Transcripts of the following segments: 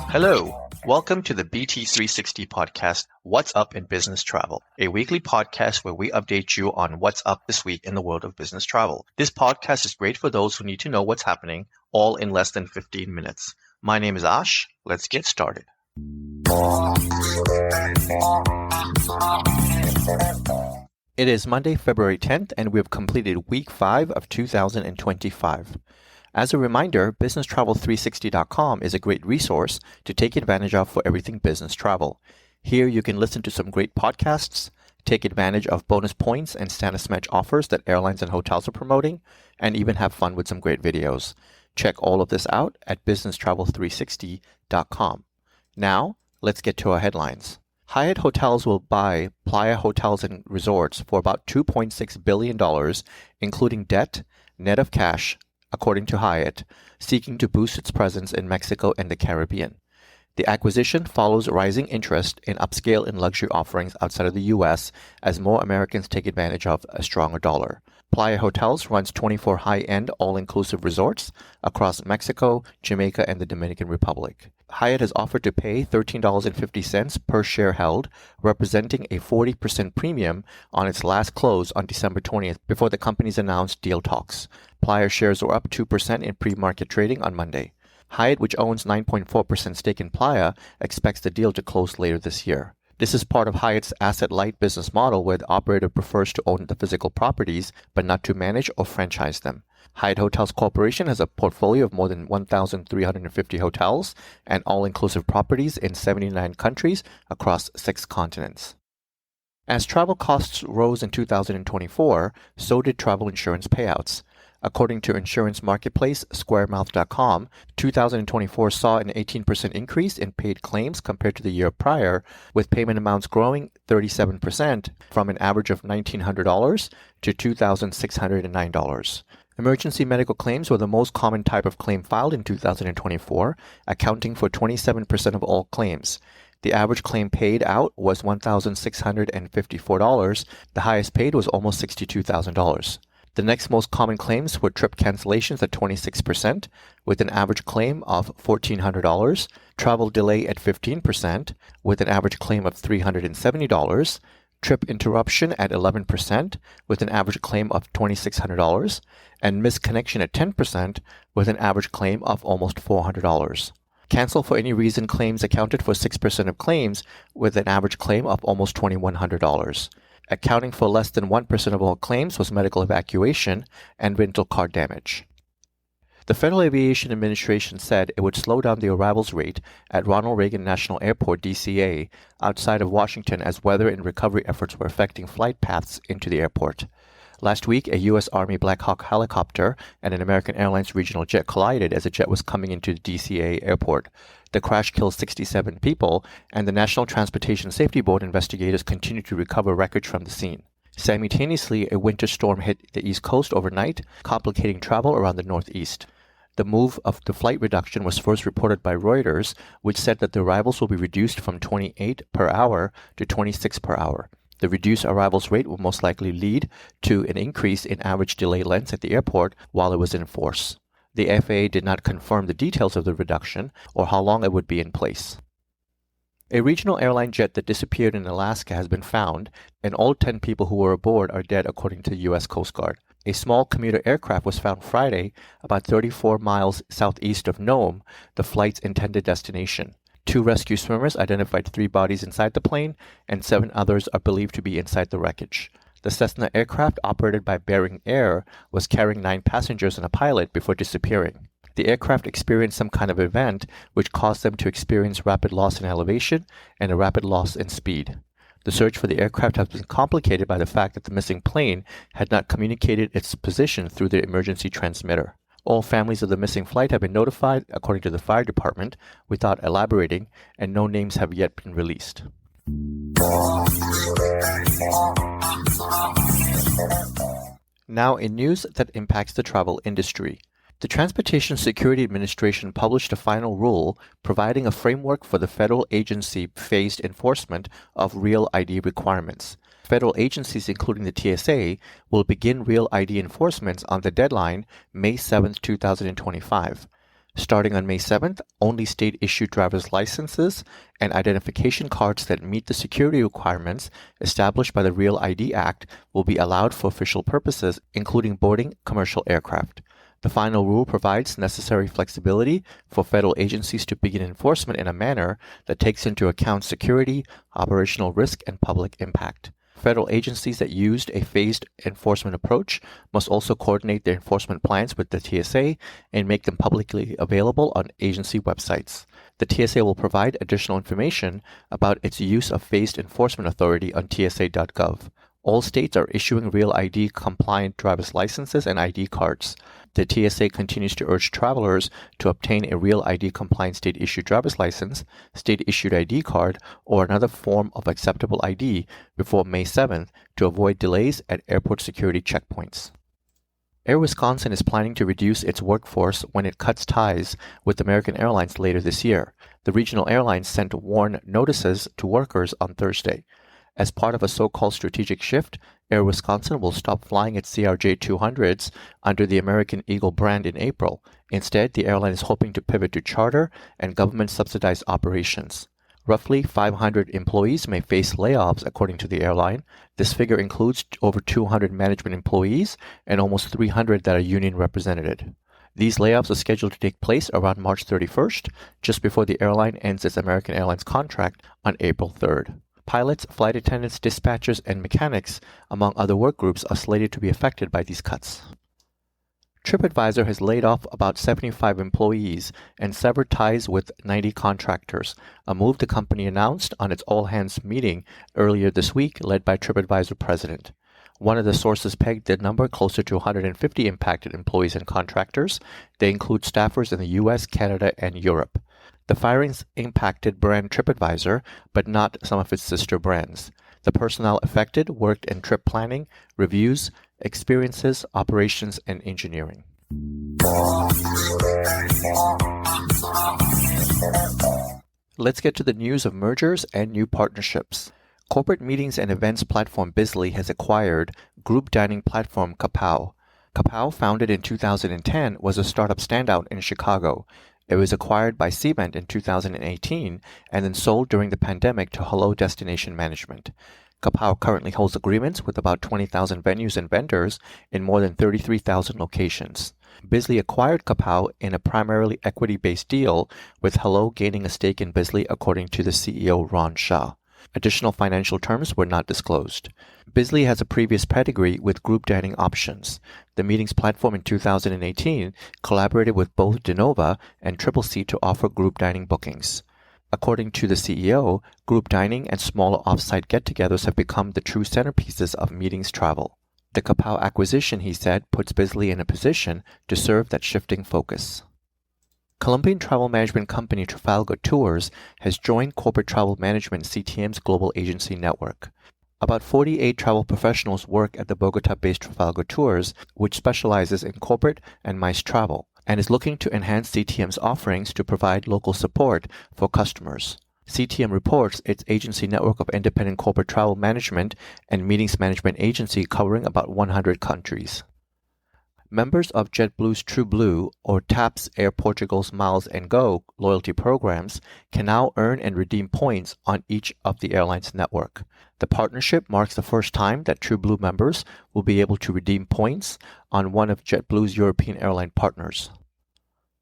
Hello, welcome to the BT360 podcast, What's Up in Business Travel, a weekly podcast where we update you on what's up this week in the world of business travel. This podcast is great for those who need to know what's happening, all in less than 15 minutes. My name is Ash. Let's get started. It is Monday, February 10th, and we have completed week 5 of 2025. As a reminder, BusinessTravel360.com is a great resource to take advantage of for everything business travel. Here you can listen to some great podcasts, take advantage of bonus points and status match offers that airlines and hotels are promoting, and even have fun with some great videos. Check all of this out at BusinessTravel360.com. Now, let's get to our headlines. Hyatt Hotels will buy Playa Hotels and Resorts for about $2.6 billion, including debt, net of cash, according to Hyatt, seeking to boost its presence in Mexico and the Caribbean. The acquisition follows rising interest in upscale and luxury offerings outside of the U.S. as more Americans take advantage of a stronger dollar. Playa Hotels runs 24 high-end, all-inclusive resorts across Mexico, Jamaica, and the Dominican Republic. Hyatt has offered to pay $13.50 per share held, representing a 40% premium on its last close on December 20th before the company's announced deal talks. Playa shares were up 2% in pre-market trading on Monday. Hyatt, which owns 9.4% stake in Playa, expects the deal to close later this year. This is part of Hyatt's asset-light business model where the operator prefers to own the physical properties but not to manage or franchise them. Hyatt Hotels Corporation has a portfolio of more than 1,350 hotels and all-inclusive properties in 79 countries across 6 continents. As travel costs rose in 2024, so did travel insurance payouts. According to insurance marketplace SquareMouth.com, 2024 saw an 18% increase in paid claims compared to the year prior, with payment amounts growing 37% from an average of $1,900 to $2,609. Emergency medical claims were the most common type of claim filed in 2024, accounting for 27% of all claims. The average claim paid out was $1,654. The highest paid was almost $62,000. The next most common claims were trip cancellations at 26%, with an average claim of $1,400, travel delay at 15%, with an average claim of $370, trip interruption at 11%, with an average claim of $2,600, and missed connection at 10%, with an average claim of almost $400. Cancel for any reason claims accounted for 6% of claims, with an average claim of almost $2,100. Accounting for less than 1% of all claims was medical evacuation and rental car damage. The Federal Aviation Administration said it would slow down the arrivals rate at Ronald Reagan National Airport, DCA, outside of Washington as weather and recovery efforts were affecting flight paths into the airport. Last week, a U.S. Army Black Hawk helicopter and an American Airlines regional jet collided as a jet was coming into the DCA airport. The crash killed 67 people, and the National Transportation Safety Board investigators continue to recover wreckage from the scene. Simultaneously, a winter storm hit the East Coast overnight, complicating travel around the Northeast. The move of the flight reduction was first reported by Reuters, which said that the arrivals will be reduced from 28 per hour to 26 per hour. The reduced arrivals rate will most likely lead to an increase in average delay lengths at the airport while it was in force. The FAA did not confirm the details of the reduction or how long it would be in place. A regional airline jet that disappeared in Alaska has been found, and all 10 people who were aboard are dead according to the U.S. Coast Guard. A small commuter aircraft was found Friday, about 34 miles southeast of Nome, the flight's intended destination. 2 rescue swimmers identified 3 bodies inside the plane, and 7 others are believed to be inside the wreckage. The Cessna aircraft, operated by Bering Air, was carrying 9 passengers and a pilot before disappearing. The aircraft experienced some kind of event which caused them to experience rapid loss in elevation and a rapid loss in speed. The search for the aircraft has been complicated by the fact that the missing plane had not communicated its position through the emergency transmitter. All families of the missing flight have been notified, according to the fire department, without elaborating, and no names have yet been released. Now, in news that impacts the travel industry. The Transportation Security Administration published a final rule providing a framework for the federal agency phased enforcement of Real ID requirements. Federal agencies, including the TSA, will begin Real ID enforcements on the deadline May 7, 2025. Starting on May 7th, only state-issued driver's licenses and identification cards that meet the security requirements established by the Real ID Act will be allowed for official purposes, including boarding commercial aircraft. The final rule provides necessary flexibility for federal agencies to begin enforcement in a manner that takes into account security, operational risk, and public impact. Federal agencies that used a phased enforcement approach must also coordinate their enforcement plans with the TSA and make them publicly available on agency websites. The TSA will provide additional information about its use of phased enforcement authority on tsa.gov. All states are issuing Real ID compliant driver's licenses and ID cards. The TSA continues to urge travelers to obtain a Real ID compliant state-issued driver's license, state-issued ID card, or another form of acceptable ID before May 7th to avoid delays at airport security checkpoints. Air Wisconsin is planning to reduce its workforce when it cuts ties with American Airlines later this year. The regional airlines sent warn notices to workers on Thursday. As part of a so-called strategic shift, Air Wisconsin will stop flying its CRJ-200s under the American Eagle brand in April. Instead, the airline is hoping to pivot to charter and government-subsidized operations. Roughly 500 employees may face layoffs, according to the airline. This figure includes over 200 management employees and almost 300 that are union represented. These layoffs are scheduled to take place around March 31st, just before the airline ends its American Airlines contract on April 3rd. Pilots, flight attendants, dispatchers, and mechanics, among other work groups, are slated to be affected by these cuts. Tripadvisor has laid off about 75 employees and severed ties with 90 contractors, a move the company announced on its all-hands meeting earlier this week, led by Tripadvisor president. One of the sources pegged the number closer to 150 impacted employees and contractors. They include staffers in the U.S., Canada, and Europe. The firings impacted brand Tripadvisor, but not some of its sister brands. The personnel affected worked in trip planning, reviews, experiences, operations, and engineering. Let's get to the news of mergers and new partnerships. Corporate meetings and events platform Bizly has acquired group dining platform Kapow. Kapow, founded in 2010, was a startup standout in Chicago. It was acquired by Cement in 2018 and then sold during the pandemic to Hello Destination Management. Kapow currently holds agreements with about 20,000 venues and vendors in more than 33,000 locations. Bizly acquired Kapow in a primarily equity-based deal, with Hello gaining a stake in Bizly, according to the CEO Ron Shah. Additional financial terms were not disclosed. Bizly has a previous pedigree with group dining options. The meetings platform in 2018 collaborated with both Denova and Triple C to offer group dining bookings. According to the CEO, group dining and smaller off-site get-togethers have become the true centerpieces of meetings travel. The Kapow acquisition, he said, puts Bizly in a position to serve that shifting focus. Colombian travel management company Trafalgar Tours has joined Corporate Travel Management CTM's global agency network. About 48 travel professionals work at the Bogota-based Trafalgar Tours, which specializes in corporate and MICE travel, and is looking to enhance CTM's offerings to provide local support for customers. CTM reports its agency network of independent corporate travel management and meetings management agency covering about 100 countries. Members of JetBlue's TrueBlue or TAP Air Portugal's Miles & Go loyalty programs can now earn and redeem points on each of the airline's network. The partnership marks the first time that TrueBlue members will be able to redeem points on one of JetBlue's European airline partners.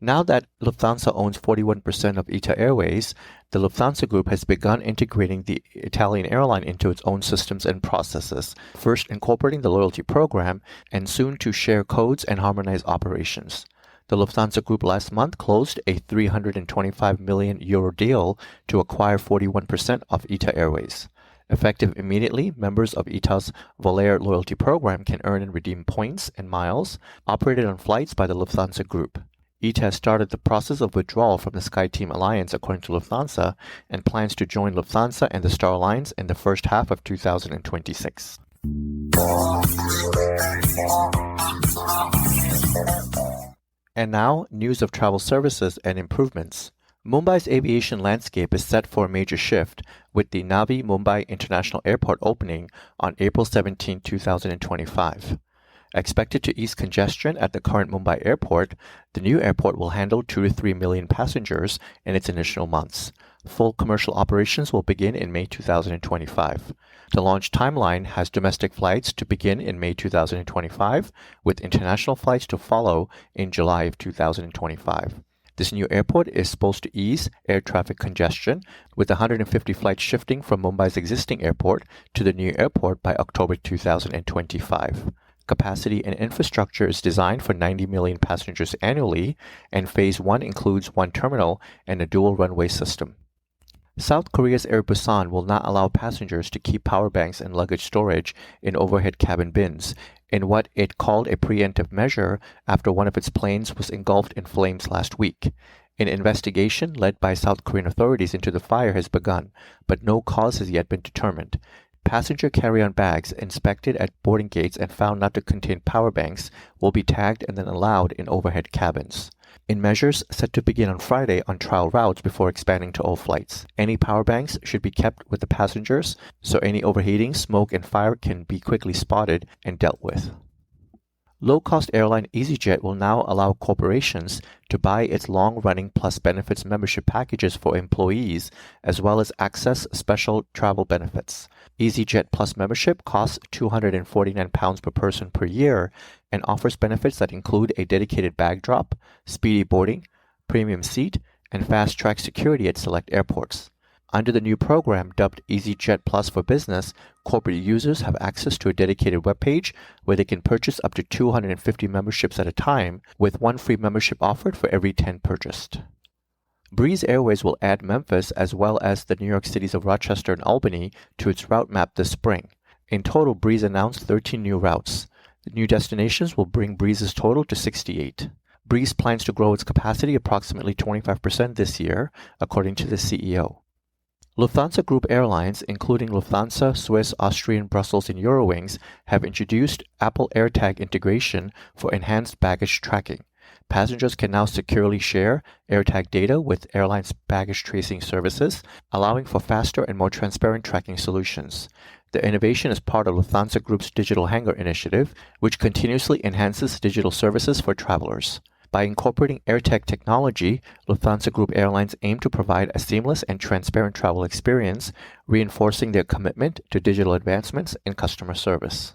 Now that Lufthansa owns 41% of ITA Airways, the Lufthansa Group has begun integrating the Italian airline into its own systems and processes, first incorporating the loyalty program and soon to share codes and harmonize operations. The Lufthansa Group last month closed a €325 million deal to acquire 41% of ITA Airways. Effective immediately, members of ITA's Volair loyalty program can earn and redeem points and miles operated on flights by the Lufthansa Group. ITA has started the process of withdrawal from the SkyTeam Alliance, according to Lufthansa, and plans to join Lufthansa and the Star Alliance in the first half of 2026. And now, news of travel services and improvements. Mumbai's aviation landscape is set for a major shift with the Navi Mumbai International Airport opening on April 17, 2025. Expected to ease congestion at the current Mumbai airport, the new airport will handle 2 to 3 million passengers in its initial months. Full commercial operations will begin in May 2025. The launch timeline has domestic flights to begin in May 2025, with international flights to follow in July of 2025. This new airport is supposed to ease air traffic congestion, with 150 flights shifting from Mumbai's existing airport to the new airport by October 2025. Capacity and infrastructure is designed for 90 million passengers annually, and Phase 1 includes one terminal and a dual runway system. South Korea's Air Busan will not allow passengers to keep power banks and luggage storage in overhead cabin bins, in what it called a preemptive measure after one of its planes was engulfed in flames last week. An investigation led by South Korean authorities into the fire has begun, but no cause has yet been determined. Passenger carry-on bags inspected at boarding gates and found not to contain power banks will be tagged and then allowed in overhead cabins. In measures set to begin on Friday on trial routes before expanding to all flights, any power banks should be kept with the passengers so any overheating, smoke, and fire can be quickly spotted and dealt with. Low-cost airline EasyJet will now allow corporations to buy its long-running Plus Benefits membership packages for employees, as well as access special travel benefits. EasyJet Plus membership costs £249 per person per year and offers benefits that include a dedicated bag drop, speedy boarding, premium seat, and fast-track security at select airports. Under the new program, dubbed EasyJet Plus for Business, corporate users have access to a dedicated webpage where they can purchase up to 250 memberships at a time, with one free membership offered for every 10 purchased. Breeze Airways will add Memphis as well as the New York cities of Rochester and Albany to its route map this spring. In total, Breeze announced 13 new routes. The new destinations will bring Breeze's total to 68. Breeze plans to grow its capacity approximately 25% this year, according to the CEO. Lufthansa Group airlines, including Lufthansa, Swiss, Austrian, Brussels, and Eurowings, have introduced Apple AirTag integration for enhanced baggage tracking. Passengers can now securely share AirTag data with airlines' baggage tracing services, allowing for faster and more transparent tracking solutions. The innovation is part of Lufthansa Group's Digital Hangar initiative, which continuously enhances digital services for travelers. By incorporating AirTag technology, Lufthansa Group airlines aim to provide a seamless and transparent travel experience, reinforcing their commitment to digital advancements in customer service.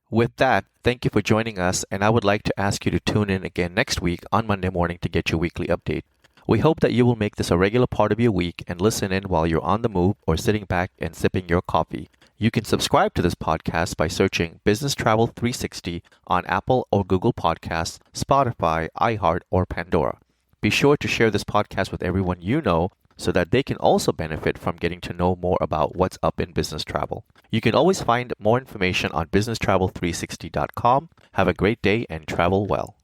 With that, thank you for joining us, and I would like to ask you to tune in again next week on Monday morning to get your weekly update. We hope that you will make this a regular part of your week and listen in while you're on the move or sitting back and sipping your coffee. You can subscribe to this podcast by searching Business Travel 360 on Apple or Google Podcasts, Spotify, iHeart, or Pandora. Be sure to share this podcast with everyone you know so that they can also benefit from getting to know more about what's up in business travel. You can always find more information on businesstravel360.com. Have a great day and travel well.